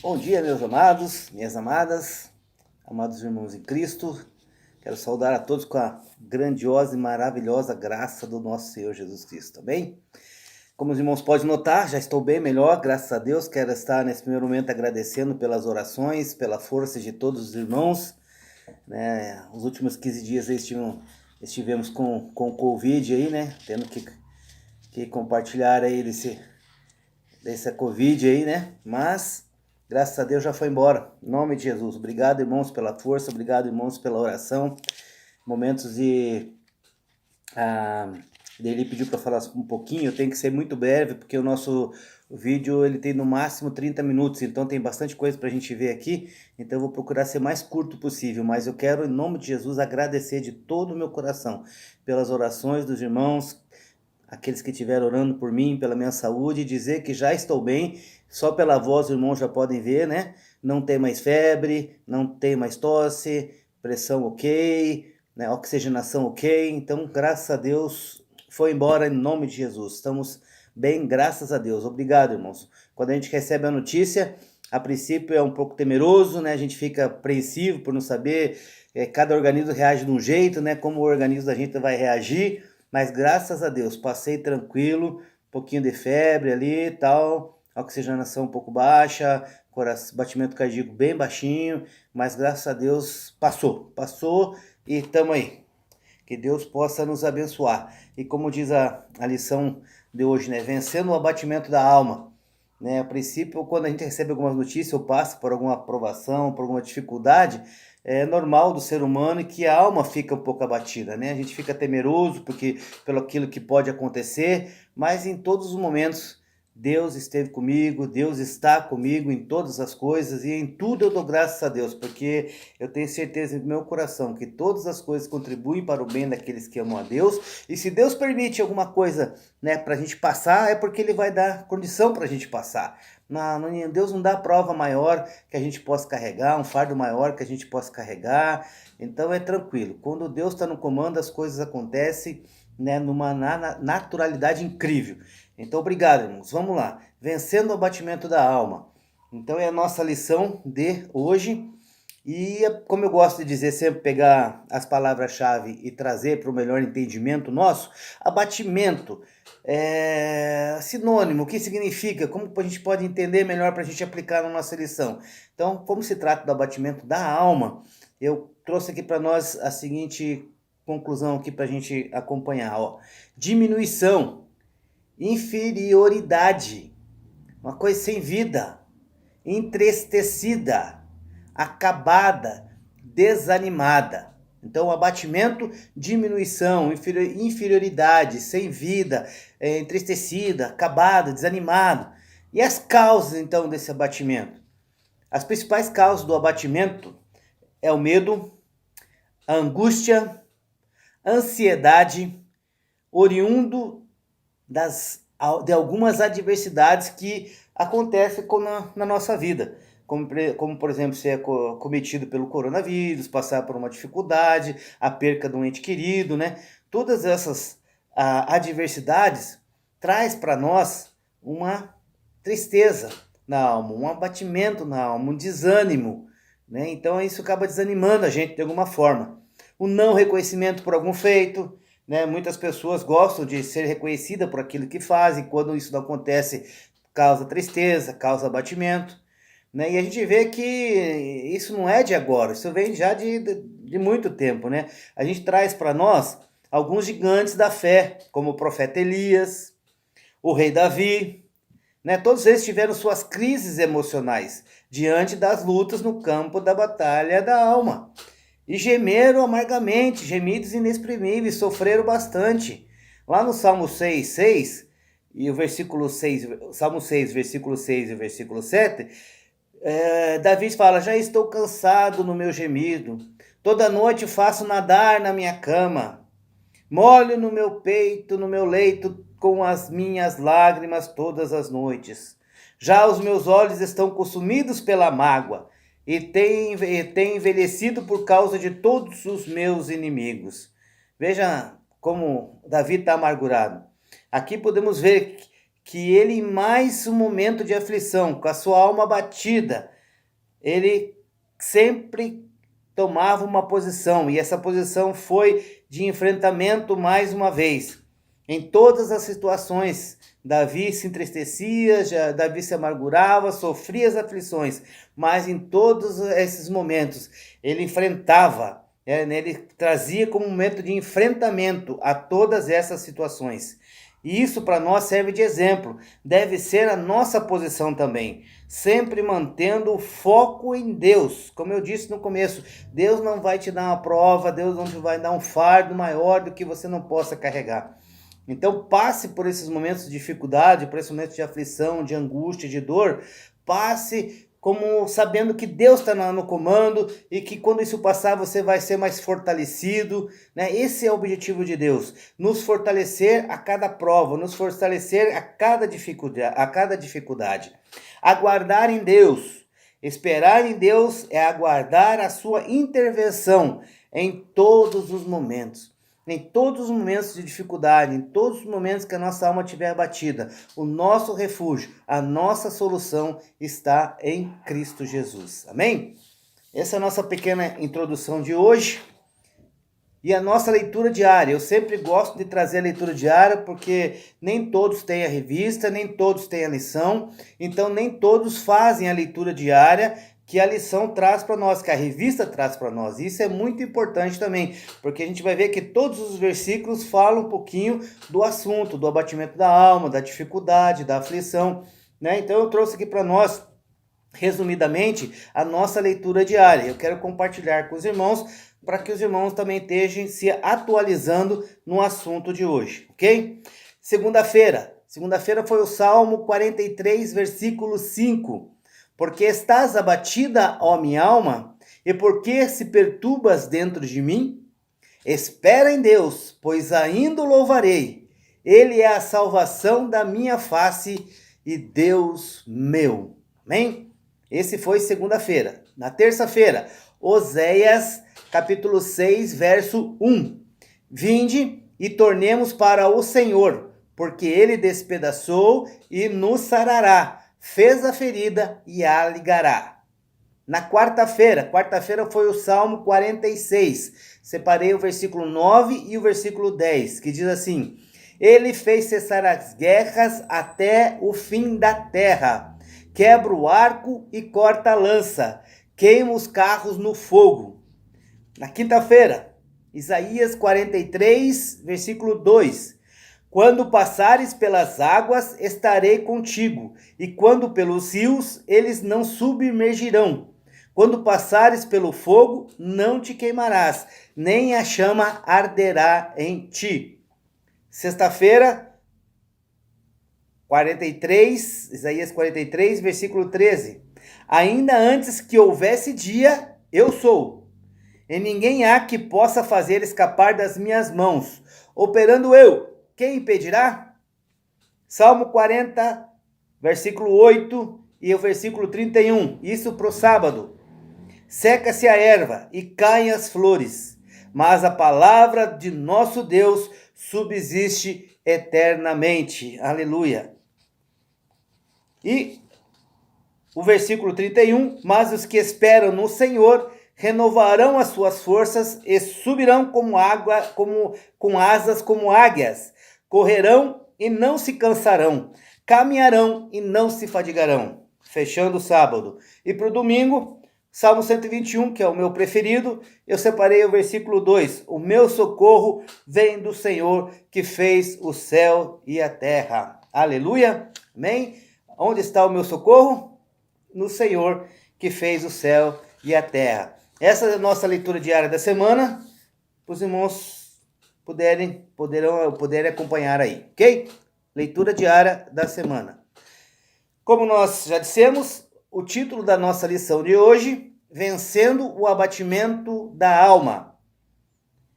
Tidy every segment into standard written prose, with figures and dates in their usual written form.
Bom dia, meus amados, minhas amadas, amados irmãos em Cristo. Quero saudar a todos com a grandiosa e maravilhosa graça do nosso Senhor Jesus Cristo, amém? Como os irmãos podem notar, já estou bem melhor, graças a Deus. Quero estar nesse primeiro momento agradecendo pelas orações, pela força de todos os irmãos, né? Os últimos 15 dias aí estivemos com Covid aí, né? Tendo que compartilhar aí dessa Covid aí, né? Mas graças a Deus já foi embora. Em nome de Jesus. Obrigado, irmãos, pela força. Obrigado, irmãos, pela oração. Momentos ele pediu para falar um pouquinho. Eu tenho que ser muito breve, porque o nosso vídeo ele tem no máximo 30 minutos. Então tem bastante coisa para a gente ver aqui. Então eu vou procurar ser mais curto possível. Mas eu quero, em nome de Jesus, agradecer de todo o meu coração pelas orações dos irmãos, aqueles que estiveram orando por mim, pela minha saúde, dizer que já estou bem. Só pela voz os irmãos já podem ver, né? Não tem mais febre, não tem mais tosse, pressão ok, né? Oxigenação ok. Então, graças a Deus, foi embora em nome de Jesus. Estamos bem, graças a Deus. Obrigado, irmãos. Quando a gente recebe a notícia, a princípio é um pouco temeroso, né? A gente fica apreensivo por não saber, cada organismo reage de um jeito, né? Como o organismo da gente vai reagir. Mas graças a Deus, passei tranquilo, um pouquinho de febre ali e tal, oxigenação um pouco baixa, batimento cardíaco bem baixinho, mas graças a Deus passou e estamos aí. Que Deus possa nos abençoar. E como diz a lição de hoje, né? Vencendo o abatimento da alma. Né? A princípio, quando a gente recebe algumas notícias ou passa por alguma aprovação, por alguma dificuldade, é normal do ser humano que a alma fica um pouco abatida, né? A gente fica temeroso pelo aquilo que pode acontecer, mas em todos os momentos Deus esteve comigo, Deus está comigo em todas as coisas e em tudo eu dou graças a Deus, porque eu tenho certeza no meu coração que todas as coisas contribuem para o bem daqueles que amam a Deus. E se Deus permite alguma coisa, né, para a gente passar, é porque Ele vai dar condição para a gente passar. Deus não dá prova maior que a gente possa carregar, um fardo maior que a gente possa carregar. Então é tranquilo. Quando Deus está no comando, as coisas acontecem, né, numa naturalidade incrível. Então, obrigado, irmãos. Vamos lá. Vencendo o abatimento da alma. Então, é a nossa lição de hoje. E, como eu gosto de dizer, sempre pegar as palavras-chave e trazer para o melhor entendimento nosso, abatimento é sinônimo, o que significa, como a gente pode entender melhor para a gente aplicar na nossa lição. Então, como se trata do abatimento da alma, eu trouxe aqui para nós a seguinte conclusão aqui para a gente acompanhar. Ó. Diminuição, inferioridade, uma coisa sem vida, entristecida, acabada, desanimada. Então, abatimento, diminuição, inferioridade, sem vida, entristecida, acabado, desanimado. E as causas, então, desse abatimento? As principais causas do abatimento é o medo, a angústia, a ansiedade, oriundo de algumas adversidades que acontecem na nossa vida. Como, por exemplo, ser cometido pelo coronavírus, passar por uma dificuldade, a perca de um ente querido, né? Todas essas adversidades traz para nós uma tristeza na alma, um abatimento na alma, um desânimo, né? Então isso acaba desanimando a gente de alguma forma. O não reconhecimento por algum feito, né? Muitas pessoas gostam de ser reconhecidas por aquilo que fazem, quando isso não acontece, causa tristeza, causa abatimento. Né? E a gente vê que isso não é de agora, isso vem já de muito tempo. Né? A gente traz para nós alguns gigantes da fé, como o profeta Elias, o rei Davi. Né? Todos eles tiveram suas crises emocionais diante das lutas no campo da batalha da alma. E gemeram amargamente, gemidos inexprimíveis, sofreram bastante. Lá no Salmo 6, e o versículo 6, Salmo 6, versículo 6 e versículo 7, Davi fala: já estou cansado no meu gemido, toda noite faço nadar na minha cama, molho no meu peito, no meu leito, com as minhas lágrimas todas as noites. Já os meus olhos estão consumidos pela mágoa, e têm envelhecido por causa de todos os meus inimigos. Veja como Davi está amargurado. Aqui podemos ver que ele, em mais um momento de aflição, com a sua alma abatida, ele sempre tomava uma posição, e essa posição foi de enfrentamento mais uma vez. Em todas as situações, Davi se entristecia, Davi se amargurava, sofria as aflições, mas em todos esses momentos ele enfrentava, ele trazia como um momento de enfrentamento a todas essas situações. E isso para nós serve de exemplo, deve ser a nossa posição também, sempre mantendo o foco em Deus. Como eu disse no começo, Deus não vai te dar uma prova, Deus não te vai dar um fardo maior do que você não possa carregar. Então passe por esses momentos de dificuldade, por esses momentos de aflição, de angústia, de dor, passe como sabendo que Deus está no comando e que quando isso passar você vai ser mais fortalecido, né? Esse é o objetivo de Deus, nos fortalecer a cada prova, nos fortalecer a cada dificuldade. Aguardar em Deus, esperar em Deus é aguardar a sua intervenção em todos os momentos. Em todos os momentos de dificuldade, em todos os momentos que a nossa alma estiver abatida, o nosso refúgio, a nossa solução está em Cristo Jesus. Amém? Essa é a nossa pequena introdução de hoje e a nossa leitura diária. Eu sempre gosto de trazer a leitura diária porque nem todos têm a revista, nem todos têm a lição, então nem todos fazem a leitura diária que a lição traz para nós, que a revista traz para nós. Isso é muito importante também, porque a gente vai ver que todos os versículos falam um pouquinho do assunto, do abatimento da alma, da dificuldade, da aflição, né? Então eu trouxe aqui para nós, resumidamente, a nossa leitura diária. Eu quero compartilhar com os irmãos, para que os irmãos também estejam se atualizando no assunto de hoje, ok? Segunda-feira foi o Salmo 43, versículo 5. Porque estás abatida, ó minha alma, e por que se perturbas dentro de mim? Espera em Deus, pois ainda o louvarei. Ele é a salvação da minha face e Deus meu. Amém? Esse foi segunda-feira. Na terça-feira, Oséias, capítulo 6, verso 1. Vinde e tornemos para o Senhor, porque ele despedaçou e nos sarará. Fez a ferida e a ligará. Na quarta-feira foi o Salmo 46. Separei o versículo 9 e o versículo 10, que diz assim: Ele fez cessar as guerras até o fim da terra. Quebra o arco e corta a lança. Queima os carros no fogo. Na quinta-feira, Isaías 43, versículo 2. Quando passares pelas águas, estarei contigo, e quando pelos rios, eles não submergirão. Quando passares pelo fogo, não te queimarás, nem a chama arderá em ti. Sexta-feira, Isaías 43, versículo 13. Ainda antes que houvesse dia, eu sou, e ninguém há que possa fazer escapar das minhas mãos. Operando eu, quem impedirá? Salmo 40, versículo 8 e o versículo 31. Isso para o sábado. Seca-se a erva e caem as flores, mas a palavra de nosso Deus subsiste eternamente. Aleluia. E o versículo 31. Mas os que esperam no Senhor renovarão as suas forças e subirão com asas como águias. Correrão e não se cansarão, caminharão e não se fadigarão. Fechando o sábado. E para o domingo, Salmo 121, que é o meu preferido, eu separei o versículo 2. O meu socorro vem do Senhor, que fez o céu e a terra. Aleluia. Amém? Onde está o meu socorro? No Senhor, que fez o céu e a terra. Essa é a nossa leitura diária da semana. Os irmãos poderem acompanhar aí, ok? Leitura diária da semana. Como nós já dissemos, o título da nossa lição de hoje, Vencendo o Abatimento da Alma.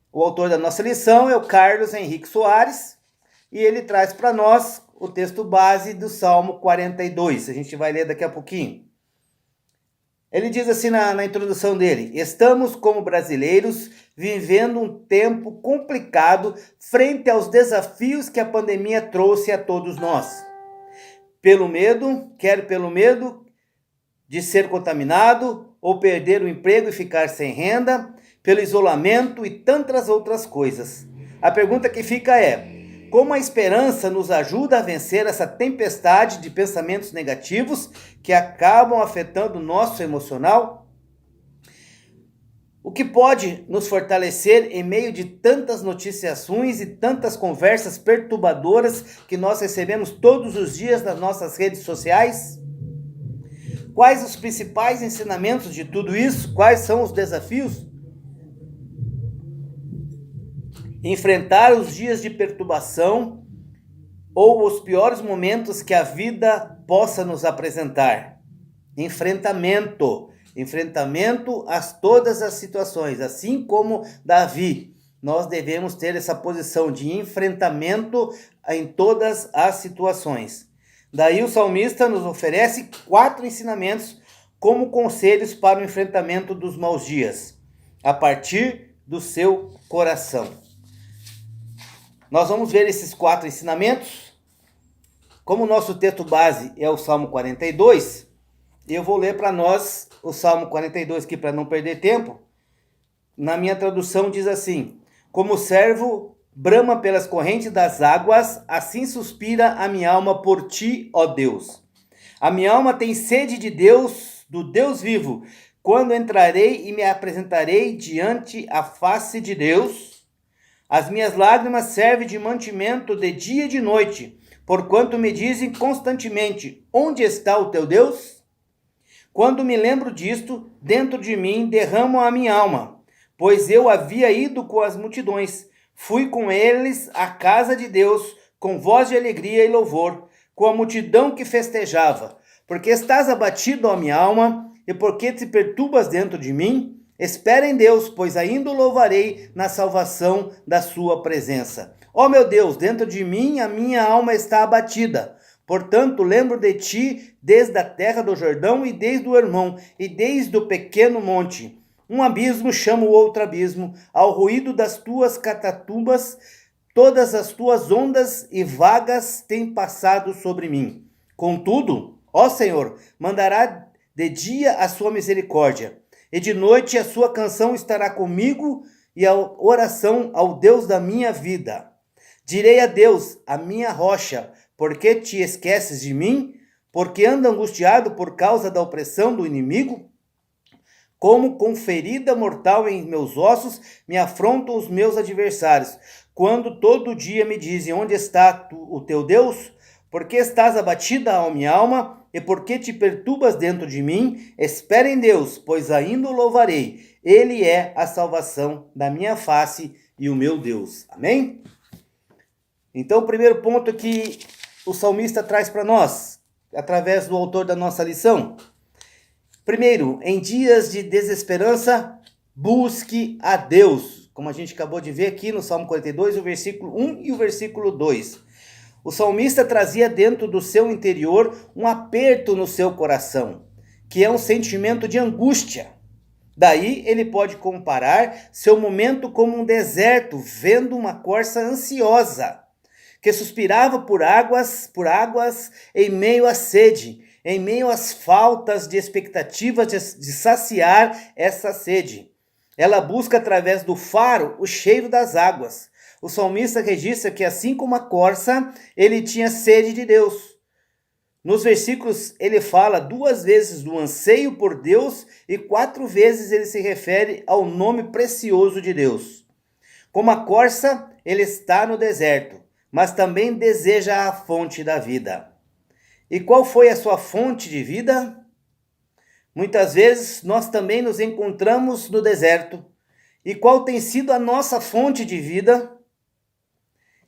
O autor da nossa lição é o Carlos Henrique Soares, e ele traz para nós o texto base do Salmo 42. A gente vai ler daqui a pouquinho. Ele diz assim na introdução dele: estamos como brasileiros vivendo um tempo complicado frente aos desafios que a pandemia trouxe a todos nós. pelo medo, quer pelo medo de ser contaminado ou perder o emprego e ficar sem renda, pelo isolamento e tantas outras coisas. A pergunta que fica é: como a esperança nos ajuda a vencer essa tempestade de pensamentos negativos que acabam afetando o nosso emocional? O que pode nos fortalecer em meio de tantas noticiações e tantas conversas perturbadoras que nós recebemos todos os dias nas nossas redes sociais? Quais os principais ensinamentos de tudo isso? Quais são os desafios? Enfrentar os dias de perturbação ou os piores momentos que a vida possa nos apresentar. Enfrentamento a todas as situações. Assim como Davi, nós devemos ter essa posição de enfrentamento em todas as situações. Daí o salmista nos oferece 4 ensinamentos como conselhos para o enfrentamento dos maus dias, a partir do seu coração. Nós vamos ver esses 4 ensinamentos. Como o nosso texto base é o Salmo 42, eu vou ler para nós o Salmo 42 aqui para não perder tempo. Na minha tradução diz assim: como o servo brama pelas correntes das águas, assim suspira a minha alma por ti, ó Deus. A minha alma tem sede de Deus, do Deus vivo. Quando entrarei e me apresentarei diante a face de Deus? As minhas lágrimas servem de mantimento de dia e de noite, porquanto me dizem constantemente: onde está o teu Deus? Quando me lembro disto, dentro de mim derramo a minha alma, pois eu havia ido com as multidões. Fui com eles à casa de Deus, com voz de alegria e louvor, com a multidão que festejava. Porque estás abatido, ó minha alma, e porque te perturbas dentro de mim? Espera em Deus, pois ainda o louvarei na salvação da sua presença. Ó meu Deus, dentro de mim a minha alma está abatida. Portanto, lembro de ti desde a terra do Jordão e desde o Hermon, e desde o pequeno monte. Um abismo chama o outro abismo, ao ruído das tuas catatumbas, todas as tuas ondas e vagas têm passado sobre mim. Contudo, ó Senhor, mandará de dia a sua misericórdia, e de noite a sua canção estará comigo e a oração ao Deus da minha vida. Direi a Deus, a minha rocha, por que te esqueces de mim? Porque ando angustiado por causa da opressão do inimigo? Como com ferida mortal em meus ossos, me afrontam os meus adversários. Quando todo dia me dizem: onde está o teu Deus? Por que estás abatida, ó minha alma? E por que te perturbas dentro de mim? Espera em Deus, pois ainda o louvarei. Ele é a salvação da minha face e o meu Deus. Amém? Então, o primeiro ponto que o salmista traz para nós, através do autor da nossa lição. Primeiro, em dias de desesperança, busque a Deus. Como a gente acabou de ver aqui no Salmo 42, o versículo 1 e o versículo 2. O salmista trazia dentro do seu interior um aperto no seu coração, que é um sentimento de angústia. Daí ele pode comparar seu momento como um deserto, vendo uma corça ansiosa, que suspirava por águas em meio à sede, em meio às faltas de expectativas de saciar essa sede. Ela busca através do faro o cheiro das águas. O salmista registra que assim como a corça, ele tinha sede de Deus. Nos versículos ele fala 2 vezes do anseio por Deus e 4 vezes ele se refere ao nome precioso de Deus. Como a corça, ele está no deserto, mas também deseja a fonte da vida. E qual foi a sua fonte de vida? Muitas vezes nós também nos encontramos no deserto. E qual tem sido a nossa fonte de vida?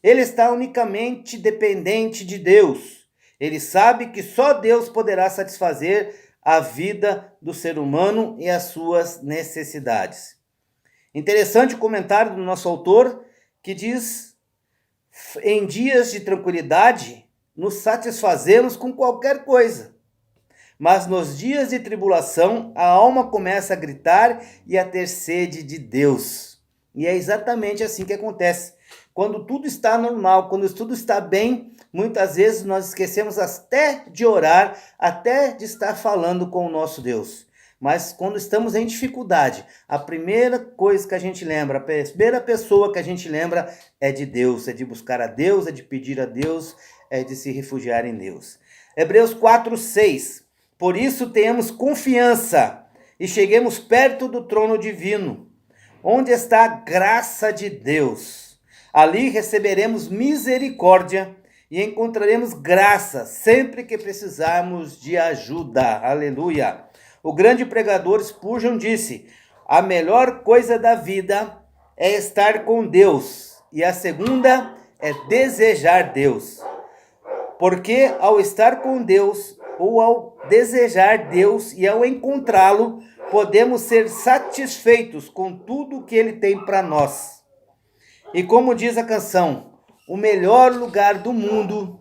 Ele está unicamente dependente de Deus. Ele sabe que só Deus poderá satisfazer a vida do ser humano e as suas necessidades. Interessante o comentário do nosso autor, que diz: em dias de tranquilidade, nos satisfazemos com qualquer coisa. Mas nos dias de tribulação, a alma começa a gritar e a ter sede de Deus. E é exatamente assim que acontece. Quando tudo está normal, quando tudo está bem, muitas vezes nós esquecemos até de orar, até de estar falando com o nosso Deus. Mas quando estamos em dificuldade, a primeira coisa que a gente lembra, a primeira pessoa que a gente lembra é de Deus, é de buscar a Deus, é de pedir a Deus, é de se refugiar em Deus. Hebreus 4:6. Por isso tenhamos confiança e cheguemos perto do trono divino, onde está a graça de Deus. Ali receberemos misericórdia e encontraremos graça sempre que precisarmos de ajuda. Aleluia! O grande pregador Spurgeon disse: a melhor coisa da vida é estar com Deus, e a segunda é desejar Deus. Porque ao estar com Deus, ou ao desejar Deus e ao encontrá-lo, podemos ser satisfeitos com tudo que Ele tem para nós. E como diz a canção, o melhor lugar do mundo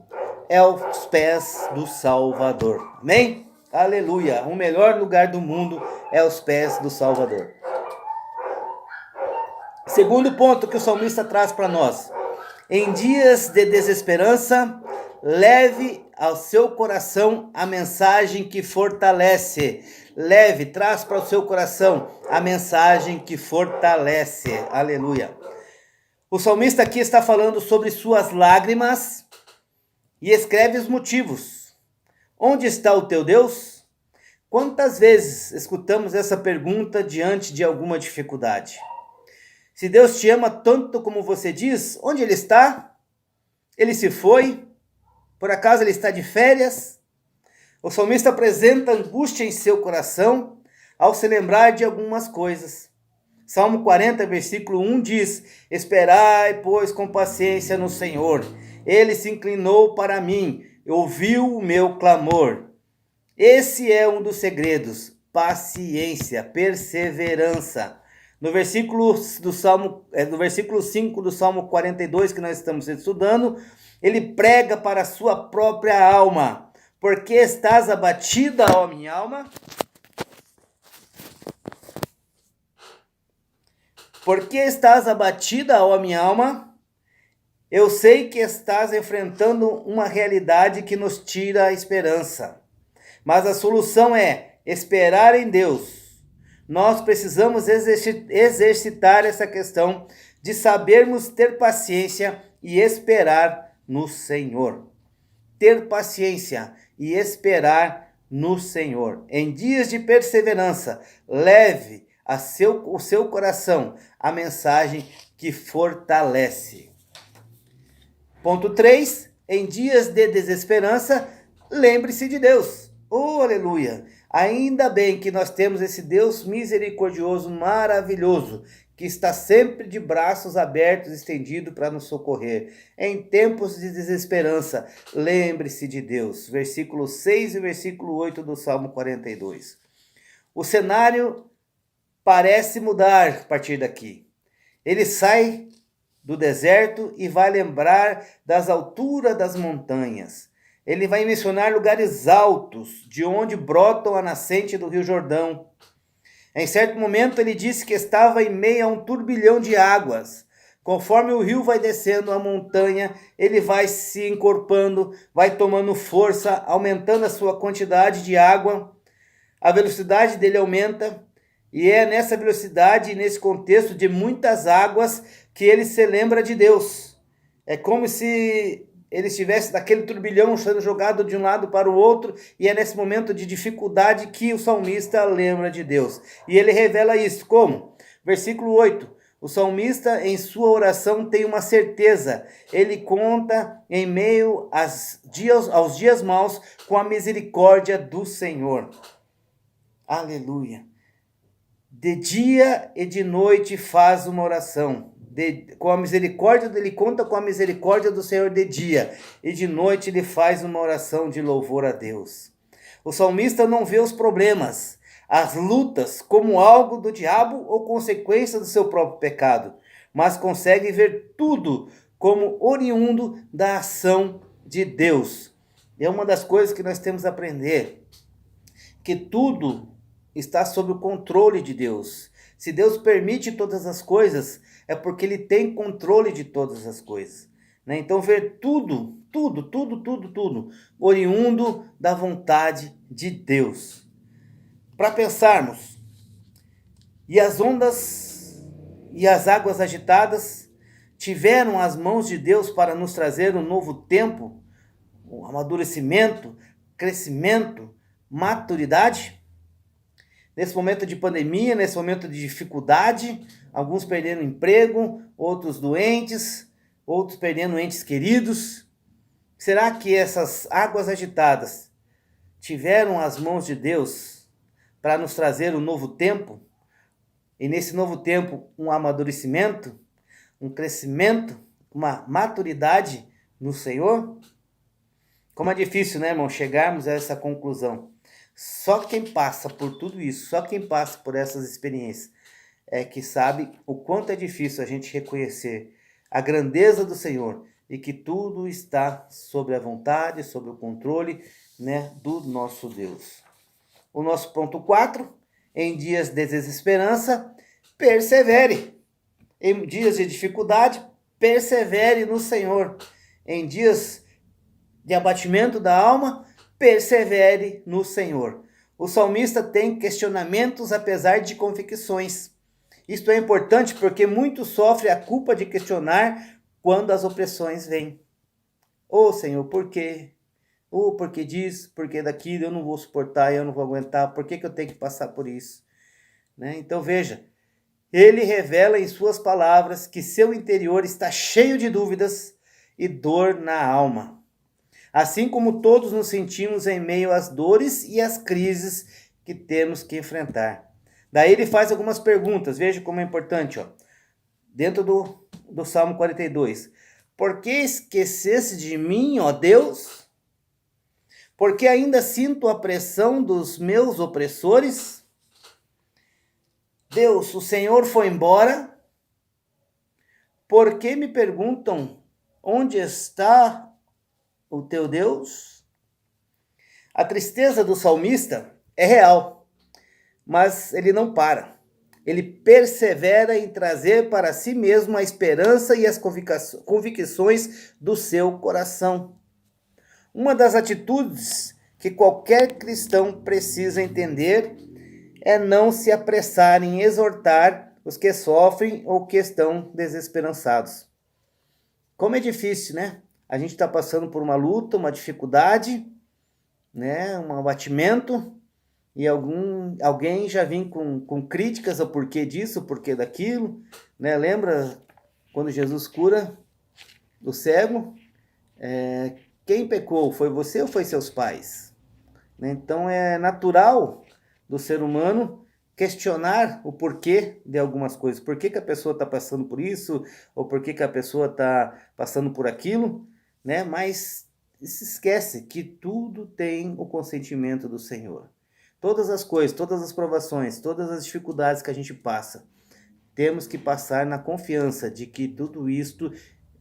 é aos pés do Salvador. Amém? Aleluia! O melhor lugar do mundo é aos pés do Salvador. Segundo ponto que o salmista traz para nós. Em dias de desesperança, leve ao seu coração a mensagem que fortalece. Leve, traz para o seu coração a mensagem que fortalece. Aleluia. O salmista aqui está falando sobre suas lágrimas e escreve os motivos. Onde está o teu Deus? Quantas vezes escutamos essa pergunta diante de alguma dificuldade? Se Deus te ama tanto como você diz, onde Ele está? Ele se foi? Por acaso Ele está de férias? O salmista apresenta angústia em seu coração ao se lembrar de algumas coisas. Salmo 40, versículo 1 diz: esperai, pois, com paciência no Senhor. Ele se inclinou para mim, ouviu o meu clamor. Esse é um dos segredos: paciência, perseverança. No versículo 5 do Salmo 42, que nós estamos estudando, ele prega para a sua própria alma. Por que estás abatida, ó minha alma? Por que estás abatida, ó minha alma? Eu sei que estás enfrentando uma realidade que nos tira a esperança. Mas a solução é esperar em Deus. Nós precisamos exercitar essa questão de sabermos ter paciência e esperar no Senhor. Ter paciência e esperar no Senhor. Em dias de perseverança, leve o seu coração a mensagem que fortalece. Ponto 3. Em dias de desesperança, lembre-se de Deus. Oh, aleluia! Ainda bem que nós temos esse Deus misericordioso, maravilhoso, que está sempre de braços abertos, estendido para nos socorrer. Em tempos de desesperança, lembre-se de Deus. Versículo 6 e versículo 8 do Salmo 42. O cenário parece mudar a partir daqui. Ele sai do deserto e vai lembrar das alturas das montanhas. Ele vai mencionar lugares altos, de onde brotam a nascente do Rio Jordão. Em certo momento ele disse que estava em meio a um turbilhão de águas. Conforme o rio vai descendo a montanha, ele vai se encorpando, vai tomando força, aumentando a sua quantidade de água. A velocidade dele aumenta. E é nessa velocidade e nesse contexto de muitas águas que ele se lembra de Deus. É como se ele estivesse naquele turbilhão sendo jogado de um lado para o outro, e é nesse momento de dificuldade que o salmista lembra de Deus. E ele revela isso como? Versículo 8. O salmista, em sua oração, tem uma certeza. Ele conta em meio aos dias maus com a misericórdia do Senhor. Aleluia. De dia e de noite faz uma oração. Com a misericórdia, ele conta com a misericórdia do Senhor de dia. E de noite ele faz uma oração de louvor a Deus. O salmista não vê os problemas, as lutas, como algo do diabo ou consequência do seu próprio pecado. Mas consegue ver tudo como oriundo da ação de Deus. É uma das coisas que nós temos a aprender. Que tudo está sob o controle de Deus. Se Deus permite todas as coisas, é porque Ele tem controle de todas as coisas. Então ver tudo tudo, oriundo da vontade de Deus. Para pensarmos, e as ondas e as águas agitadas tiveram as mãos de Deus para nos trazer um novo tempo, um amadurecimento, crescimento, maturidade? Nesse momento de pandemia, nesse momento de dificuldade, alguns perdendo emprego, outros doentes, outros perdendo entes queridos. Será que essas águas agitadas tiveram as mãos de Deus para nos trazer um novo tempo? E nesse novo tempo, um amadurecimento, um crescimento, uma maturidade no Senhor? Como é difícil, né, irmão, chegarmos a essa conclusão. Só quem passa por tudo isso, só quem passa por essas experiências é que sabe o quanto é difícil a gente reconhecer a grandeza do Senhor e que tudo está sob a vontade, sob o controle, né, do nosso Deus. O nosso ponto 4, em dias de desesperança, persevere. Em dias de dificuldade, persevere no Senhor. Em dias de abatimento da alma, persevere no Senhor. O salmista tem questionamentos apesar de convicções. Isto é importante porque muitos sofrem a culpa de questionar quando as opressões vêm. Ô Senhor, por quê? Por que disso, por que daquilo, eu não vou suportar, eu não vou aguentar, por que eu tenho que passar por isso? Né? Então veja, ele revela em suas palavras que seu interior está cheio de dúvidas e dor na alma. Assim como todos nos sentimos em meio às dores e às crises que temos que enfrentar. Daí ele faz algumas perguntas, veja como é importante, ó. Dentro do Salmo 42. Por que esquecesse de mim, ó Deus? Porque ainda sinto a pressão dos meus opressores? Deus, o Senhor foi embora? Por que me perguntam, onde está o teu Deus? A tristeza do salmista é real, mas ele não para. Ele persevera em trazer para si mesmo a esperança e as convicções do seu coração. Uma das atitudes que qualquer cristão precisa entender é não se apressar em exortar os que sofrem ou que estão desesperançados. Como é difícil, né? A gente está passando por uma luta, uma dificuldade, né? Um abatimento, e alguém já vem com críticas ao porquê disso, ao porquê daquilo, né? Lembra quando Jesus cura o cego? Quem pecou? Foi você ou foi seus pais? Né? Então é natural do ser humano questionar o porquê de algumas coisas. Por que a pessoa está passando por isso? Ou por que a pessoa está passando por aquilo? Né? Mas se esquece que tudo tem o consentimento do Senhor. Todas as coisas, todas as provações, todas as dificuldades que a gente passa, temos que passar na confiança de que tudo isto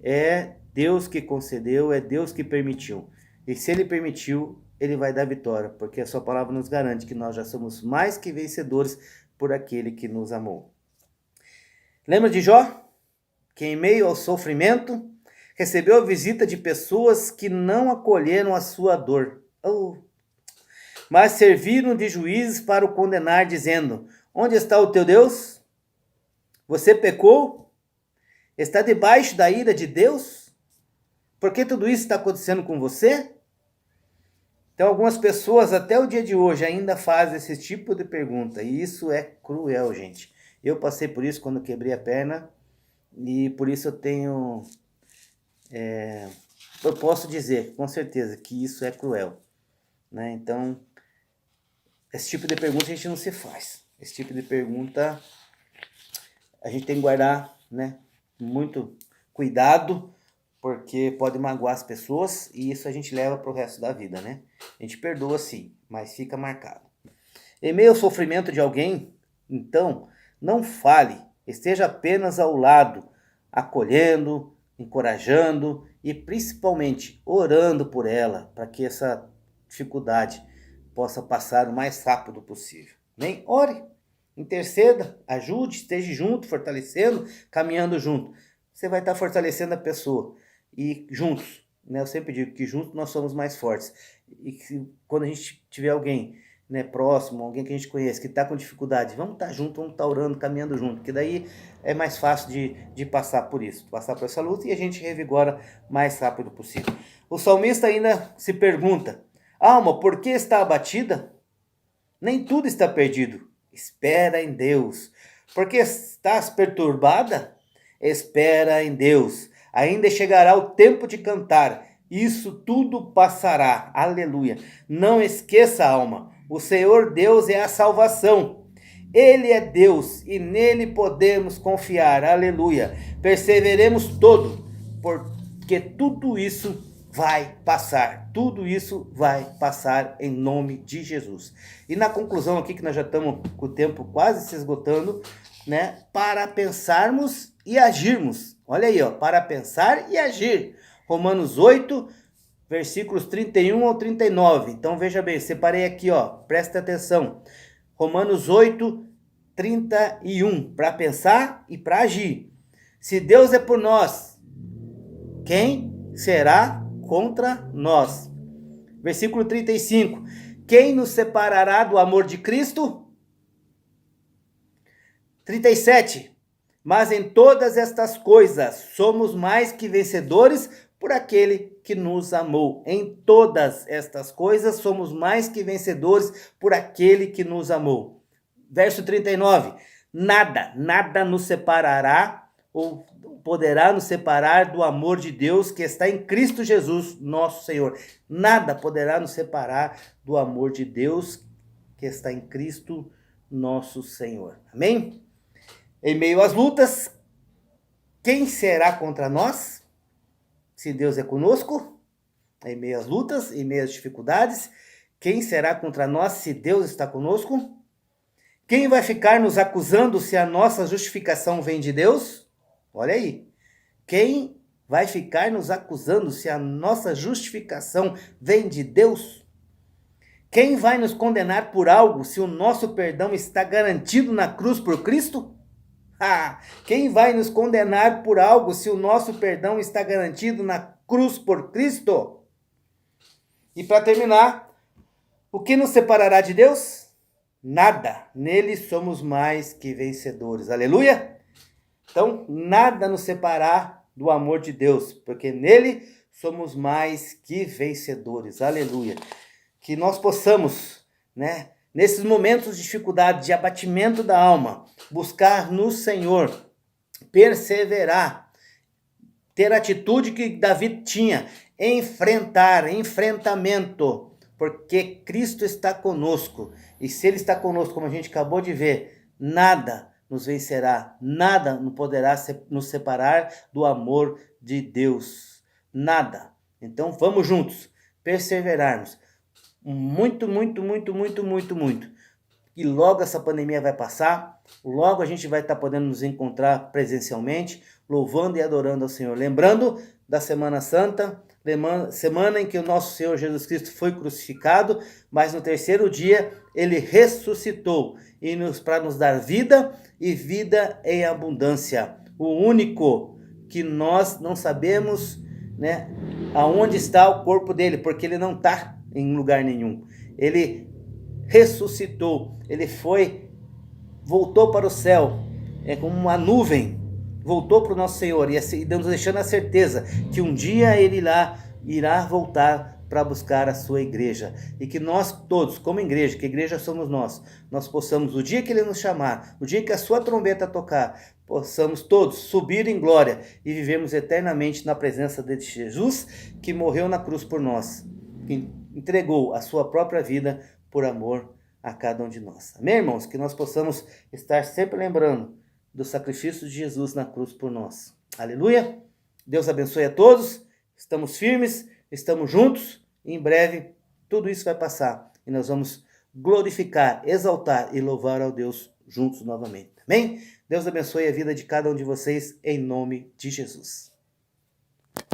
é Deus que concedeu, é Deus que permitiu. E se Ele permitiu, Ele vai dar vitória, porque a sua palavra nos garante que nós já somos mais que vencedores por aquele que nos amou. Lembra de Jó? Que em meio ao sofrimento, recebeu a visita de pessoas que não acolheram a sua dor. Mas serviram de juízes para o condenar, dizendo, onde está o teu Deus? Você pecou? Está debaixo da ira de Deus? Por que tudo isso está acontecendo com você? Então, algumas pessoas até o dia de hoje ainda fazem esse tipo de pergunta. E isso é cruel, gente. Eu passei por isso quando quebrei a perna. E por isso eu tenho... eu posso dizer com certeza que isso é cruel. Né? Então, esse tipo de pergunta a gente não se faz. Esse tipo de pergunta a gente tem que guardar, né, muito cuidado, porque pode magoar as pessoas e isso a gente leva para o resto da vida, né? A gente perdoa sim, mas fica marcado. Em meio ao sofrimento de alguém, então, não fale, esteja apenas ao lado, acolhendo, encorajando e principalmente orando por ela, para que essa dificuldade possa passar o mais rápido possível. Nem ore, interceda, ajude, esteja junto, fortalecendo, caminhando junto. Você vai estar fortalecendo a pessoa e juntos né? Eu sempre digo que juntos nós somos mais fortes. E que quando a gente tiver alguém, né, próximo, alguém que a gente conhece, que está com dificuldade, vamos estar junto, vamos estar orando, caminhando junto, porque daí é mais fácil de passar por isso, passar por essa luta e a gente revigora mais rápido possível. O salmista ainda se pergunta: alma, por que está abatida? Nem tudo está perdido. Espera em Deus. Porque estás perturbada? Espera em Deus. Ainda chegará o tempo de cantar. Isso tudo passará. Aleluia. Não esqueça, alma. O Senhor Deus é a salvação. Ele é Deus e nele podemos confiar. Aleluia. Perseveremos todo, porque tudo isso vai passar. Tudo isso vai passar em nome de Jesus. E na conclusão aqui, que nós já estamos com o tempo quase se esgotando, né? Para pensarmos e agirmos. Olha aí, ó, para pensar e agir. Romanos 8, versículos 31 ao 39. Então veja bem, separei aqui, ó, presta atenção. Romanos 8, 31, para pensar e para agir. Se Deus é por nós, quem será contra nós? Versículo 35. Quem nos separará do amor de Cristo? 37. Mas em todas estas coisas somos mais que vencedores por aquele que nos amou. Em todas estas coisas somos mais que vencedores por aquele que nos amou. Verso 39. Nada nos separará ou poderá nos separar do amor de Deus que está em Cristo Jesus, nosso Senhor. Nada poderá nos separar do amor de Deus que está em Cristo, nosso Senhor. Amém? Em meio às lutas, quem será contra nós? Se Deus é conosco, em meio às lutas, em meio às dificuldades, quem será contra nós se Deus está conosco? Quem vai ficar nos acusando se a nossa justificação vem de Deus? Olha aí. Quem vai ficar nos acusando se a nossa justificação vem de Deus? Quem vai nos condenar por algo se o nosso perdão está garantido na cruz por Cristo? Quem vai nos condenar por algo se o nosso perdão está garantido na cruz por Cristo? E para terminar, o que nos separará de Deus? Nada. Nele somos mais que vencedores. Aleluia! Então, nada nos separar do amor de Deus, porque nele somos mais que vencedores. Aleluia! Que nós possamos, né, nesses momentos de dificuldade, de abatimento da alma, buscar no Senhor, perseverar, ter a atitude que Davi tinha, enfrentamento, porque Cristo está conosco. E se Ele está conosco, como a gente acabou de ver, nada nos vencerá, nada não poderá nos separar do amor de Deus. Nada. Então vamos juntos, perseverarmos. Muito. E logo essa pandemia vai passar, logo a gente vai estar podendo nos encontrar presencialmente, louvando e adorando ao Senhor. Lembrando da Semana Santa, semana em que o nosso Senhor Jesus Cristo foi crucificado, mas no terceiro dia Ele ressuscitou para nos dar vida e vida em abundância. O único que nós não sabemos, né, aonde está o corpo dele, porque ele não está em lugar nenhum. Ele ressuscitou, ele voltou para o céu, como uma nuvem, voltou para o nosso Senhor, e nos deixando a certeza que um dia ele irá voltar para buscar a sua igreja, e que nós todos, como igreja, que a igreja somos nós possamos, o dia que ele nos chamar, o dia que a sua trombeta tocar, possamos todos subir em glória e vivermos eternamente na presença de Jesus, que morreu na cruz por nós, que entregou a sua própria vida por amor a cada um de nós. Amém, irmãos? Que nós possamos estar sempre lembrando do sacrifício de Jesus na cruz por nós. Aleluia! Deus abençoe a todos. Estamos firmes, estamos juntos. E em breve tudo isso vai passar e nós vamos glorificar, exaltar e louvar ao Deus juntos novamente. Amém? Deus abençoe a vida de cada um de vocês em nome de Jesus.